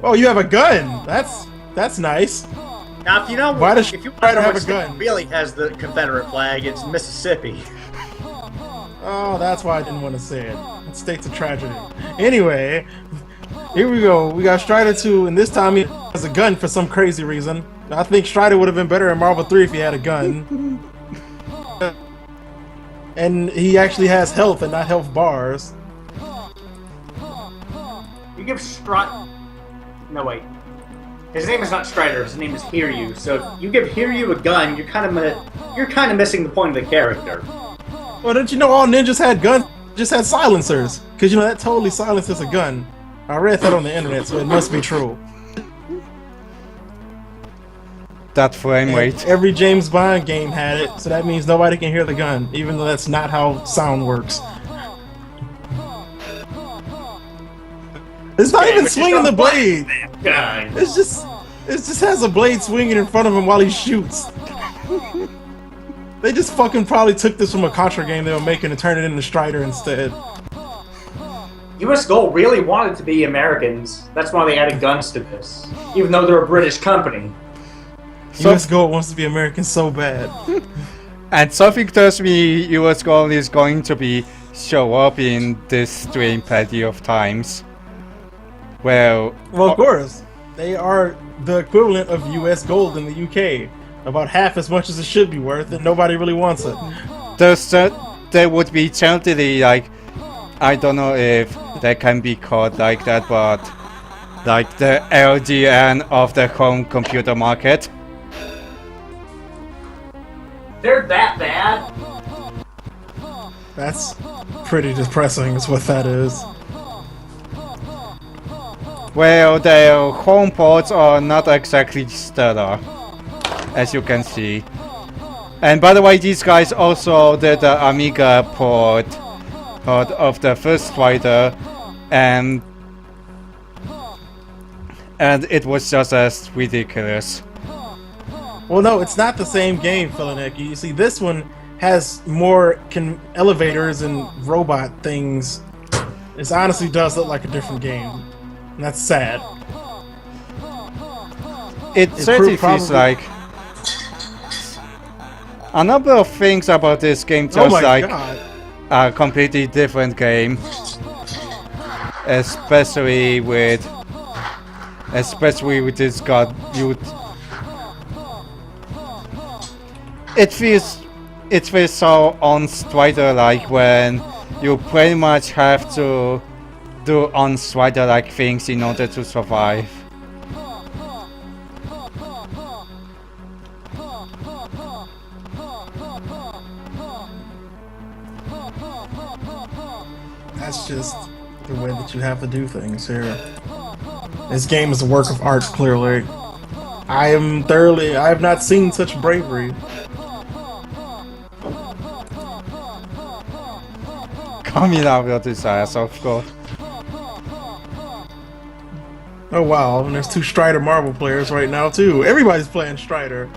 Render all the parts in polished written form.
Oh, you have a gun. That's nice. Now, if you know, Why does if you Strider have which a gun? state really has the Confederate flag, it's Mississippi. Oh, that's why I didn't want to say it. It states a tragedy. Anyway, here we go. We got Strider 2, and this time he has a gun for some crazy reason. I think Strider would have been better in Marvel 3 if he had a gun. And he actually has health and not health bars. You give Strider... No, wait. His name is not Strider, his name is Hiryu. So if you give Hiryu a gun, you're kind of missing the point of the character. Well, didn't you know all ninjas had guns? Just had silencers. Because, you know, that totally silences a gun. I read that on the internet, so it must be true. That frame rate. Every James Bond game had it, so that means nobody can hear the gun, even though that's not how sound works. It's not even swinging the blade. It just has a blade swinging in front of him while he shoots. They just fucking probably took this from a Contra game they were making and turned it into Strider instead. US Gold really wanted to be Americans. That's why they added guns to this, even though they're a British company. So, US Gold wants to be American so bad. And something tells me US Gold is going to show up in this stream plenty of times. Well, of course. They are the equivalent of US Gold in the UK. About half as much as it should be worth, and nobody really wants it. There would be totally, like, I don't know if they can be called like that, but like the LGN of the home computer market. They're that bad? That's pretty depressing, is what that is. Well, their home ports are not exactly stellar, as you can see. And by the way, these guys also did the Amiga port of the first Strider, and it was just as ridiculous. Well, no, it's not the same game, Philanek. You see, this one has more elevators and robot things. It honestly does look like a different game. And that's sad. It certainly feels like a number of things about this game just like a completely different game. Especially with this god youth. It feels so on Strider like when you pretty much have to do on Strider like things in order to survive. That's just the way that you have to do things here. This game is a work of art, clearly. I have not seen such bravery. Coming out of this ass, of course. Oh wow, and there's 2 Strider Marvel players right now too. Everybody's playing Strider.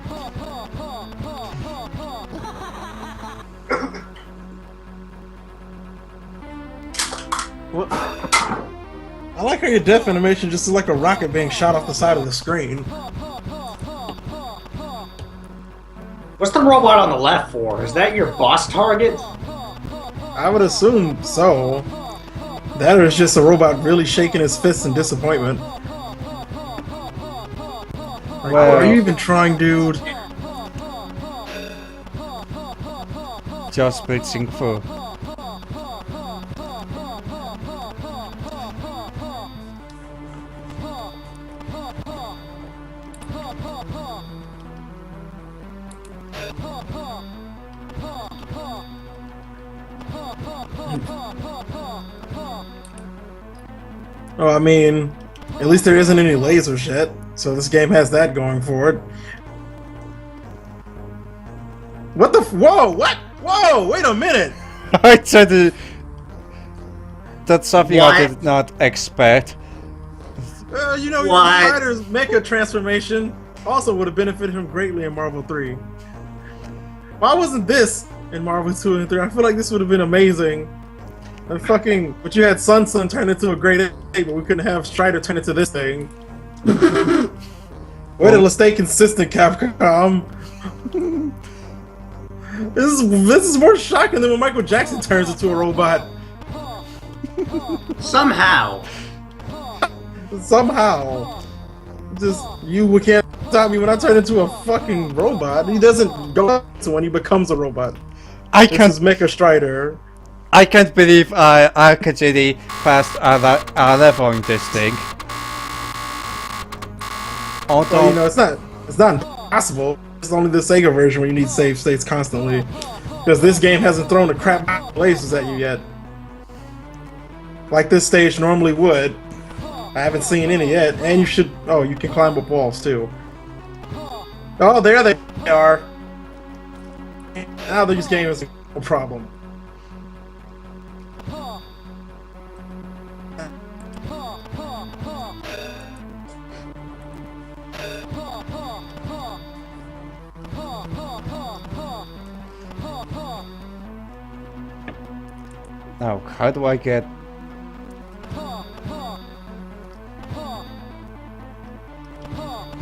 What? I like how your death animation just is like a rocket being shot off the side of the screen. What's the robot on the left for? Is that your boss target? I would assume so. That or it's just a robot really shaking his fists in disappointment. Like, well, are you even trying, dude? Just blitzing through. Oh, I mean, at least there isn't any lasers yet, so this game has that going for it. What the whoa, what? Whoa, wait a minute! I said that's something I did not expect. You know, your Strider's mecha transformation also would have benefited him greatly in Marvel 3. Why wasn't this in Marvel 2 and 3? I feel like this would have been amazing. And fucking, but you had Sun turn into a Great Ape, but we couldn't have Strider turn into this thing. Way to stay consistent, Capcom. This is more shocking than when Michael Jackson turns into a robot. Somehow. Somehow. Just, you can't stop me when I turn into a fucking robot. He doesn't go to when he becomes a robot. I This can't. is Mecha Strider. I can't believe I actually passed a level in this thing. Although, Well, you know, it's not impossible. It's only the Sega version where you need save states constantly. Because this game hasn't thrown a crap places at you yet. Like this stage normally would. I haven't seen any yet. And you should... Oh, you can climb up walls too. Oh, there they are. Now this game is a problem. now how do I get?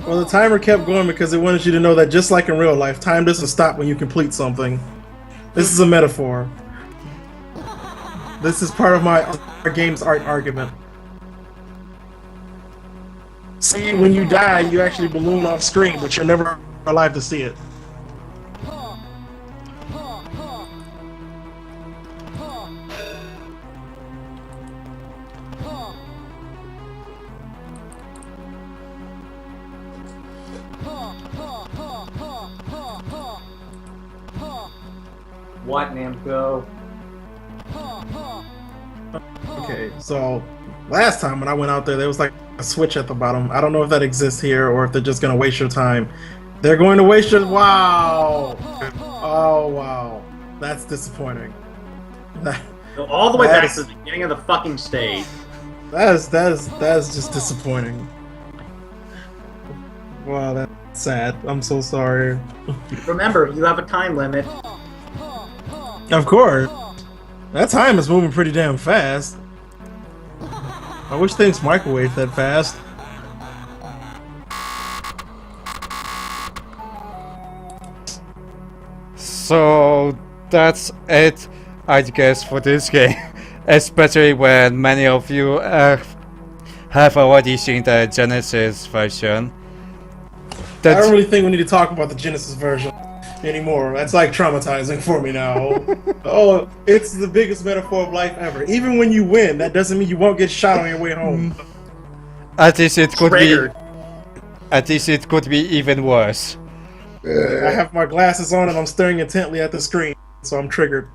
Well, the timer kept going because it wanted you to know that just like in real life, time doesn't stop when you complete something. This is a metaphor. This is part of my game's art argument. See, when you die, you actually balloon off screen, but you're never alive to see it. What, Namco? Okay, so last time when I went out there was like a switch at the bottom. I don't know if that exists here or if they're just gonna waste your time. They're going to waste your... Wow! Oh, wow. That's disappointing. Go all the way back That's- to the beginning of the fucking stage. That is just disappointing. Wow, that's sad. I'm so sorry. Remember, you have a time limit. Of course. That time is moving pretty damn fast. I wish things microwave that fast. So that's it, I guess, for this game. Especially when many of you have already seen the Genesis version. I That's, don't really think we need to talk about the Genesis version anymore. That's like traumatizing for me now. Oh, it's the biggest metaphor of life ever. Even when you win, that doesn't mean you won't get shot on your way home. at least it could Triggered. be. At least it could be even worse. I have my glasses on and I'm staring intently at the screen, so I'm triggered.